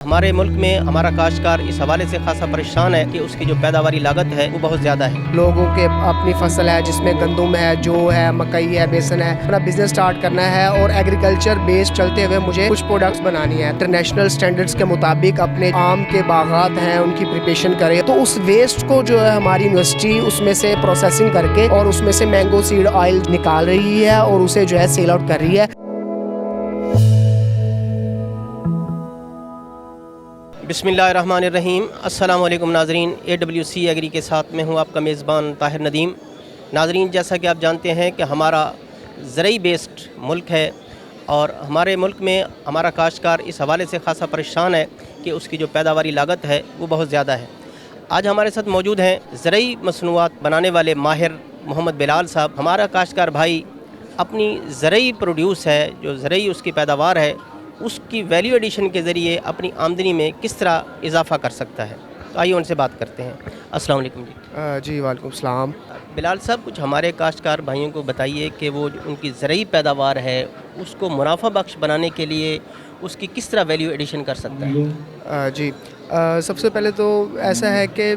ہمارے ملک میں ہمارا کاشتکار اس حوالے سے خاصا پریشان ہے کہ اس کی جو پیداواری لاگت ہے وہ بہت زیادہ ہے۔ لوگوں کے اپنی فصل ہے جس میں گندم ہے، جو ہے، مکئی ہے، بیسن ہے، اپنا بزنس سٹارٹ کرنا ہے اور ایگریکلچر بیس چلتے ہوئے مجھے کچھ پروڈکٹس بنانی ہے انٹرنیشنل سٹینڈرڈز کے مطابق۔ اپنے آم کے باغات ہیں ان کی پریپریشن کرے تو اس ویسٹ کو جو ہے ہماری یونیورسٹی اس میں سے پروسیسنگ کر کے اور اس میں سے مینگو سیڈ آئل نکال رہی ہے اور اسے جو ہے سیل آؤٹ کر رہی ہے۔ بسم اللہ الرحمن الرحیم۔ السلام علیکم ناظرین، AWC ایگری کے ساتھ میں ہوں آپ کا میزبان طاہر ندیم۔ ناظرین، جیسا کہ آپ جانتے ہیں کہ ہمارا زرعی بیسڈ ملک ہے اور ہمارے ملک میں ہمارا کاشتکار اس حوالے سے خاصا پریشان ہے کہ اس کی جو پیداواری لاگت ہے وہ بہت زیادہ ہے۔ آج ہمارے ساتھ موجود ہیں زرعی مصنوعات بنانے والے ماہر محمد بلال صاحب۔ ہمارا کاشتکار بھائی اپنی زرعی پروڈیوس ہے، جو زرعی اس کی پیداوار ہے، اس کی ویلیو ایڈیشن کے ذریعے اپنی آمدنی میں کس طرح اضافہ کر سکتا ہے۔ تو آئیے ان سے بات کرتے ہیں۔ السلام علیکم جی۔ جی وعلیکم السلام۔ بلال صاحب، کچھ ہمارے کاشتکار بھائیوں کو بتائیے کہ وہ ان کی زرعی پیداوار ہے اس کو منافع بخش بنانے کے لیے اس کی کس طرح ویلیو ایڈیشن کر سکتا ہے۔ جی، سب سے پہلے تو ایسا ہے کہ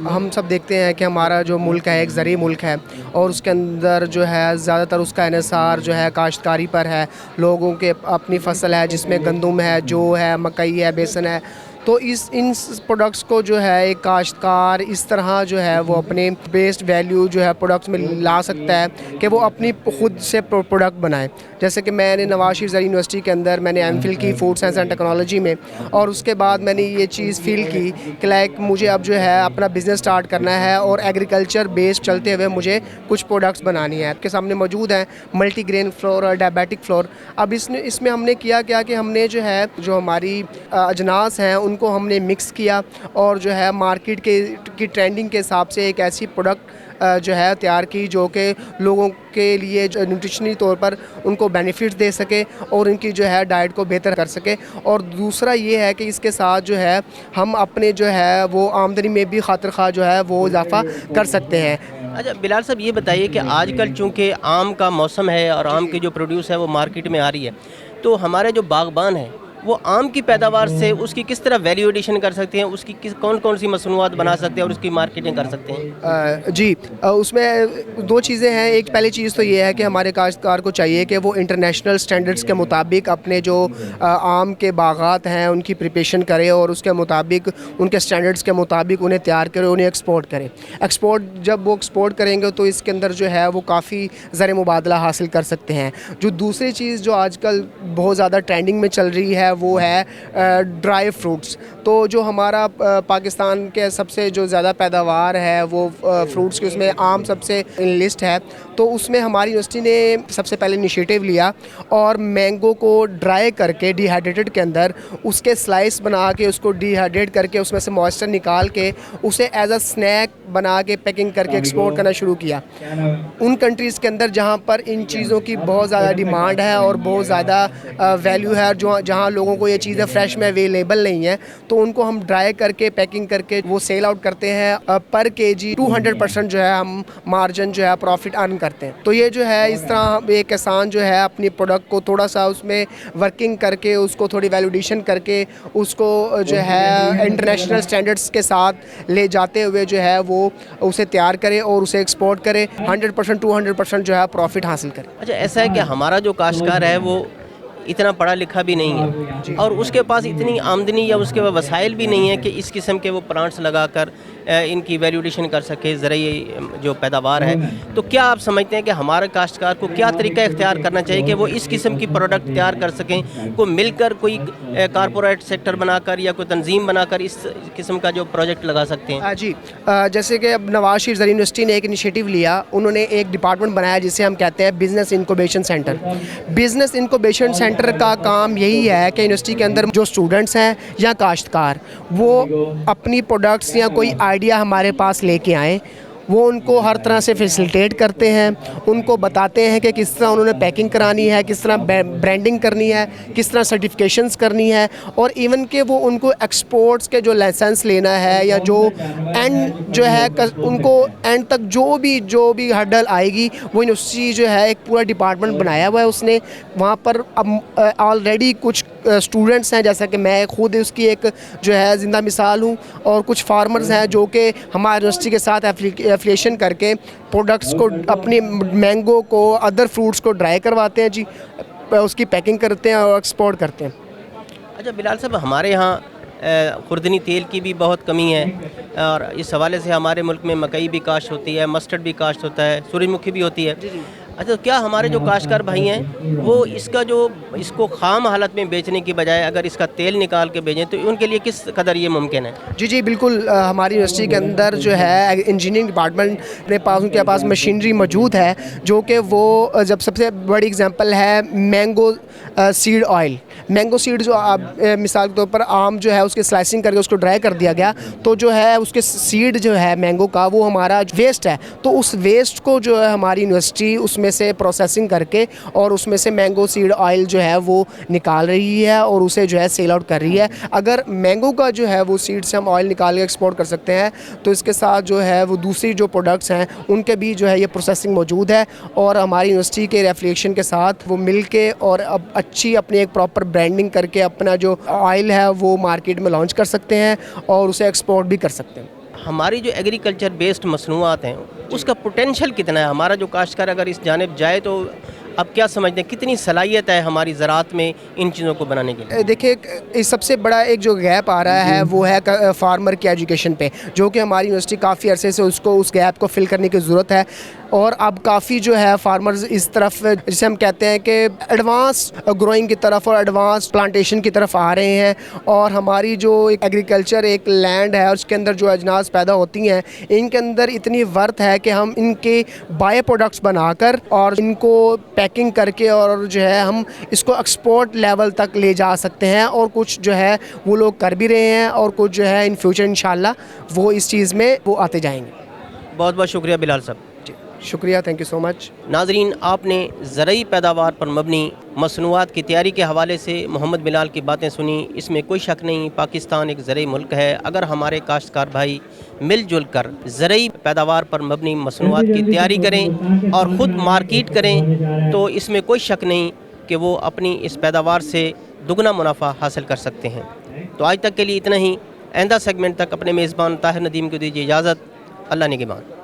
ہم سب دیکھتے ہیں کہ ہمارا جو ملک ہے ایک زرعی ملک ہے اور اس کے اندر جو ہے زیادہ تر اس کا انحصار جو ہے کاشتکاری پر ہے۔ لوگوں کے اپنی فصل ہے جس میں گندم ہے، جو ہے، مکئی ہے، بیسن ہے، تو ان پروڈکٹس کو جو ہے ایک کاشتکار اس طرح جو ہے وہ اپنے بیسڈ ویلیو جو ہے پروڈکٹس میں لا سکتا ہے کہ وہ اپنی خود سے پروڈکٹ بنائے۔ جیسے کہ میں نے نواز شریف زرعی یونیورسٹی کے اندر میں نے MPhil کی فوڈ سائنس اینڈ ٹیکنالوجی میں، اور اس کے بعد میں نے یہ چیز فیل کی کہ لائک مجھے اب جو ہے اپنا بزنس سٹارٹ کرنا ہے اور ایگریکلچر بیس چلتے ہوئے مجھے کچھ پروڈکٹس بنانی ہے۔ آپ کے سامنے موجود ہیں ملٹی گرین فلور اور ڈائبیٹک فلور۔ اب اس میں ہم نے کیا کہ ہم نے جو ہے جو ہماری اجناس ہیں ان کو ہم نے مکس کیا اور جو ہے مارکیٹ کی ٹرینڈنگ کے حساب سے ایک ایسی پروڈکٹ جو ہے تیار کی جو کہ لوگوں کے لیے جو نیوٹریشنی طور پر ان کو بینیفٹس دے سکے اور ان کی جو ہے ڈائٹ کو بہتر کر سکے۔ اور دوسرا یہ ہے کہ اس کے ساتھ جو ہے ہم اپنے جو ہے وہ آمدنی میں بھی خاطر خواہ جو ہے وہ اضافہ کر سکتے ہیں۔ اچھا بلال صاحب، یہ بتائیے کہ آج کل چونکہ آم کا موسم ہے اور آم کی جو پروڈیوس ہے وہ مارکیٹ میں آ رہی ہے، تو ہمارے جو باغبان ہیں وہ آم کی پیداوار سے اس کی کس طرح ویلیو ایڈیشن کر سکتے ہیں، اس کی کون سی مصنوعات بنا سکتے ہیں اور اس کی مارکیٹنگ کر سکتے ہیں؟ جی، اس میں دو چیزیں ہیں۔ ایک پہلی چیز تو یہ ہے کہ ہمارے کاشتکار کو چاہیے کہ وہ انٹرنیشنل سٹینڈرڈز کے مطابق اپنے جو آم کے باغات ہیں ان کی پریپریشن کرے اور اس کے مطابق ان کے سٹینڈرڈز کے مطابق انہیں تیار کرے، انہیں ایکسپورٹ کرے۔ جب وہ ایکسپورٹ کریں گے تو اس کے اندر جو ہے وہ کافی زر مبادلہ حاصل کر سکتے ہیں۔ جو دوسری چیز جو آج کل بہت زیادہ ٹرینڈنگ میں چل رہی ہے وہ ہے ڈرائی فروٹس۔ تو جو ہمارا پاکستان کے سب سے جو زیادہ پیداوار ہے وہ فروٹس کی، اس میں آم سب سے لسٹ ہے، تو اس میں ہماری یونیورسٹی نے سب سے پہلے انیشیٹو لیا اور مینگو کو ڈرائی کر کے ڈی ہائیڈریٹڈ کے اندر اس کے سلائس بنا کے اس کو ڈی ہائیڈریٹ کر کے اس میں سے موئسچر نکال کے اسے ایز اے سنیک بنا کے پیکنگ کر کے ایکسپورٹ کرنا شروع کیا ان کنٹریز کے اندر جہاں پر ان چیزوں کی بہت زیادہ ڈیمانڈ ہے اور بہت زیادہ ویلیو ہے، جہاں لوگوں کو یہ چیزیں فریش میں اویلیبل نہیں ہیں، تو ان کو ہم ڈرائی کر کے پیکنگ کر کے وہ سیل آؤٹ کرتے ہیں۔ پر KG 200% جو ہے ہم مارجن جو ہے پروفٹ ارن کرتے ہیں۔ تو یہ جو ہے اس طرح ایک کسان جو ہے اپنی پروڈکٹ کو تھوڑا سا اس میں ورکنگ کر کے اس کو تھوڑی ویلیڈیشن کر کے اس کو جو ہے انٹرنیشنل سٹینڈرڈز کے ساتھ لے جاتے ہوئے جو ہے وہ اسے تیار کرے اور اسے ایکسپورٹ کرے، 100% 200% جو ہے پروفٹ حاصل کرے۔ اچھا، ایسا ہے کہ ہمارا جو کاشتکار ہے وہ اتنا پڑھا لکھا بھی نہیں ہے اور اس کے پاس اتنی آمدنی یا اس کے وسائل بھی نہیں ہے کہ اس قسم کے وہ پلانٹس لگا کر ان کی ویلیوڈیشن کر سکے زرعی جو پیداوار ہے۔ تو کیا آپ سمجھتے ہیں کہ ہمارے کاشتکار کو کیا طریقہ اختیار کرنا چاہیے کہ وہ اس قسم کی پروڈکٹ تیار کر سکیں؟ کوئی مل کر کوئی کارپوریٹ سیکٹر بنا کر یا کوئی تنظیم بنا کر اس قسم کا جو پروجیکٹ لگا سکتے ہیں؟ جی، جیسے کہ اب نواز شریف زرعی یونیورسٹی نے ایک انیشیٹو لیا، انہوں نے ایک ڈپارٹمنٹ بنایا جسے ہم کہتے ہیں business incubation centre. Business incubation centre کا کام یہی ہے کہ یونیورسٹی کے اندر جو اسٹوڈنٹس ہیں یا کاشتکار وہ اپنی پروڈکٹس یا کوئی آئیڈیا ہمارے پاس لے کے آئیں، وہ ان کو ہر طرح سے فیسیلیٹیٹ کرتے ہیں، ان کو بتاتے ہیں کہ کس طرح انہوں نے پیکنگ کرانی ہے، کس طرح برانڈنگ کرنی ہے، کس طرح سرٹیفکیشنز کرنی ہے، اور ایون کہ وہ ان کو ایکسپورٹس کے جو لائسنس لینا ہے یا جو اینڈ جو ہے ان کو اینڈ تک جو بھی ہرڈل آئے گی وہ یونیورسٹی جو ہے ایک پورا ڈپارٹمنٹ بنایا ہوا ہے اس نے۔ وہاں پر اب آلریڈی کچھ اسٹوڈنٹس ہیں، جیسا کہ میں خود اس کی ایک جو ہے زندہ مثال ہوں، اور کچھ فارمرز ہیں جو کہ ہماری یونیورسٹی کے ساتھ ایفیلیشن کر کے پروڈکٹس کو، اپنی مینگو کو، ادر فروٹس کو ڈرائی کرواتے ہیں جی، اس کی پیکنگ کرتے ہیں اور ایکسپورٹ کرتے ہیں۔ اچھا بلال صاحب، ہمارے ہاں خوردنی تیل کی بھی بہت کمی ہے، اور اس حوالے سے ہمارے ملک میں مکئی بھی کاشت ہوتی ہے، مسٹرڈ بھی کاشت ہوتا ہے، سورج مکھی بھی ہوتی ہے۔ اچھا، کیا ہمارے جو کاشتکار بھائی ہیں وہ اس کو خام حالت میں بیچنے کی بجائے اگر اس کا تیل نکال کے بیچیں تو ان کے لیے کس قدر یہ ممکن ہے؟ جی بالکل، ہماری یونیورسٹی کے اندر جو ہے انجینئرنگ ڈپارٹمنٹ نے پاس، ان کے پاس مشینری موجود ہے، جو کہ وہ جب سب سے بڑی اگزامپل ہے mango seed oil. Mango seed جو آپ مثال کے طور پر آم جو ہے اس کے سلائسنگ کر کے اس کو ڈرائی کر دیا گیا، تو جو ہے اس کے سیڈ جو ہے مینگو کا وہ ہمارا ویسٹ ہے، تو اس ویسٹ کو جو ہے ہماری یونیورسٹی اس میں سے پروسیسنگ کر کے اور اس میں سے مینگو سیڈ آئل جو ہے وہ نکال رہی ہے اور اسے جو ہے سیل آؤٹ کر رہی ہے۔ اگر مینگو کا جو ہے وہ سیڈ سے ہم آئل نکال کے ایکسپورٹ کر سکتے ہیں، تو اس کے ساتھ جو ہے وہ دوسری جو پروڈکٹس ہیں ان کے بھی جو ہے یہ پروسیسنگ موجود ہے، اور ہماری یونیورسٹی کے ریفلیکشن کے ساتھ وہ مل کے اور اب اچھی اپنی ایک پراپر برانڈنگ کر کے اپنا جو آئل ہے وہ مارکیٹ میں لانچ کر سکتے ہیں اور اسے ایکسپورٹ بھی کر سکتے ہیں۔ ہماری جو ایگریکلچر بیسڈ مصنوعات ہیں اس کا پوٹینشیل کتنا ہے؟ ہمارا جو کاشتکار اگر اس جانب جائے تو اب کیا سمجھتے ہیں کتنی صلاحیت ہے ہماری زراعت میں ان چیزوں کو بنانے کے لیے؟ دیکھیے، سب سے بڑا ایک جو گیپ آ رہا ہے وہ ہے فارمر کی ایجوکیشن پہ، جو کہ ہماری یونیورسٹی کافی عرصے سے اس گیپ کو فل کرنے کی ضرورت ہے، اور اب کافی جو ہے فارمرز اس طرف، جسے ہم کہتے ہیں کہ ایڈوانس گروئنگ کی طرف اور ایڈوانس پلانٹیشن کی طرف آ رہے ہیں، اور ہماری جو ایگریکلچر ایک لینڈ ہے اس کے اندر جو اجناس پیدا ہوتی ہیں ان کے اندر اتنی ورتھ ہے کہ ہم ان کے بائے پروڈکٹس بنا کر اور ان کو پیکنگ کر کے اور جو ہے ہم اس کو ایکسپورٹ لیول تک لے جا سکتے ہیں، اور کچھ جو ہے وہ لوگ کر بھی رہے ہیں، اور کچھ جو ہے ان فیوچر انشاءاللہ وہ اس چیز میں وہ آتے جائیں گے۔ بہت بہت شکریہ بلال صاحب۔ شکریہ، تھینک یو سو مچ۔ ناظرین، آپ نے زرعی پیداوار پر مبنی مصنوعات کی تیاری کے حوالے سے محمد بلال کی باتیں سنی۔ اس میں کوئی شک نہیں، پاکستان ایک زرعی ملک ہے۔ اگر ہمارے کاشتکار بھائی مل جل کر زرعی پیداوار پر مبنی مصنوعات کی تیاری کریں اور خود مارکیٹ کریں تو اس میں کوئی شک نہیں کہ وہ اپنی اس پیداوار سے دگنا منافع حاصل کر سکتے ہیں۔ تو آج تک کے لیے اتنا ہی۔ آئندہ سیگمنٹ تک اپنے میزبان طاہر ندیم کو دیجیے اجازت۔ اللہ نگہبان۔